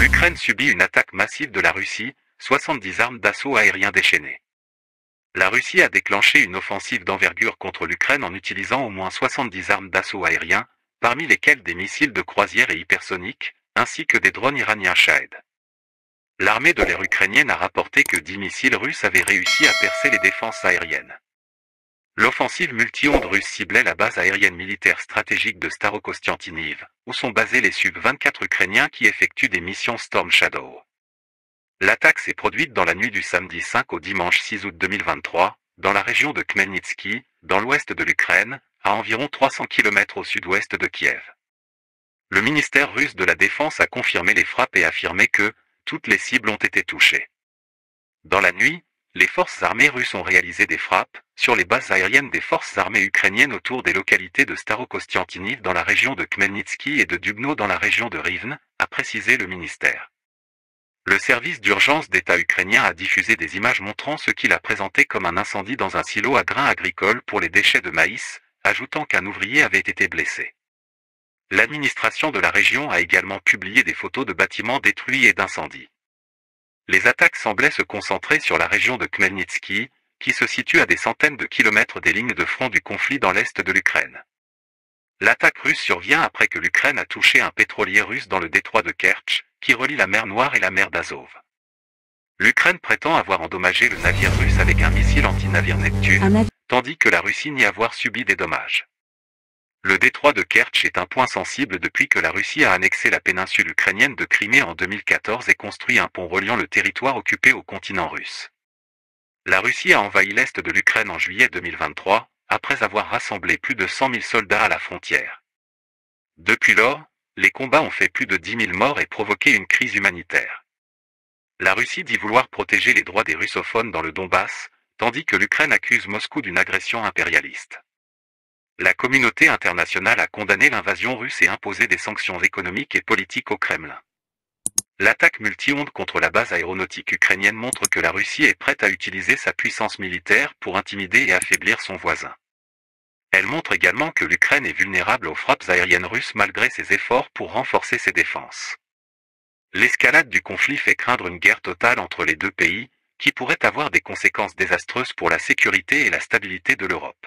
L'Ukraine subit une attaque massive de la Russie, 70 armes d'assaut aérien déchaînées. La Russie a déclenché une offensive d'envergure contre l'Ukraine en utilisant au moins 70 armes d'assaut aérien, parmi lesquelles des missiles de croisière et hypersoniques, ainsi que des drones iraniens Shahed. L'armée de l'air ukrainienne a rapporté que 10 missiles russes avaient réussi à percer les défenses aériennes. L'offensive multi-ondes russe ciblait la base aérienne militaire stratégique de Starokostiantiniv, où sont basés les Su-24 ukrainiens qui effectuent des missions Storm Shadow. L'attaque s'est produite dans la nuit du samedi 5 au dimanche 6 août 2023, dans la région de Khmelnytsky, dans l'ouest de l'Ukraine, à environ 300 km au sud-ouest de Kiev. Le ministère russe de la Défense a confirmé les frappes et affirmé que toutes les cibles ont été touchées. Dans la nuit, les forces armées russes ont réalisé des frappes sur les bases aériennes des forces armées ukrainiennes autour des localités de Starokostiantiniv dans la région de Khmelnytsky et de Dubno dans la région de Rivne, a précisé le ministère. Le service d'urgence d'État ukrainien a diffusé des images montrant ce qu'il a présenté comme un incendie dans un silo à grains agricoles pour les déchets de maïs, ajoutant qu'un ouvrier avait été blessé. L'administration de la région a également publié des photos de bâtiments détruits et d'incendies. Les attaques semblaient se concentrer sur la région de Khmelnytsky, qui se situe à des centaines de kilomètres des lignes de front du conflit dans l'est de l'Ukraine. L'attaque russe survient après que l'Ukraine a touché un pétrolier russe dans le détroit de Kertch, qui relie la mer Noire et la mer d'Azov. L'Ukraine prétend avoir endommagé le navire russe avec un missile anti-navire Neptune, tandis que la Russie nie avoir subi des dommages. Le détroit de Kertch est un point sensible depuis que la Russie a annexé la péninsule ukrainienne de Crimée en 2014 et construit un pont reliant le territoire occupé au continent russe. La Russie a envahi l'est de l'Ukraine en juillet 2023, après avoir rassemblé plus de 100 000 soldats à la frontière. Depuis lors, les combats ont fait plus de 10 000 morts et provoqué une crise humanitaire. La Russie dit vouloir protéger les droits des russophones dans le Donbass, tandis que l'Ukraine accuse Moscou d'une agression impérialiste. La communauté internationale a condamné l'invasion russe et imposé des sanctions économiques et politiques au Kremlin. L'attaque multi-ondes contre la base aéronautique ukrainienne montre que la Russie est prête à utiliser sa puissance militaire pour intimider et affaiblir son voisin. Elle montre également que l'Ukraine est vulnérable aux frappes aériennes russes malgré ses efforts pour renforcer ses défenses. L'escalade du conflit fait craindre une guerre totale entre les deux pays, qui pourrait avoir des conséquences désastreuses pour la sécurité et la stabilité de l'Europe.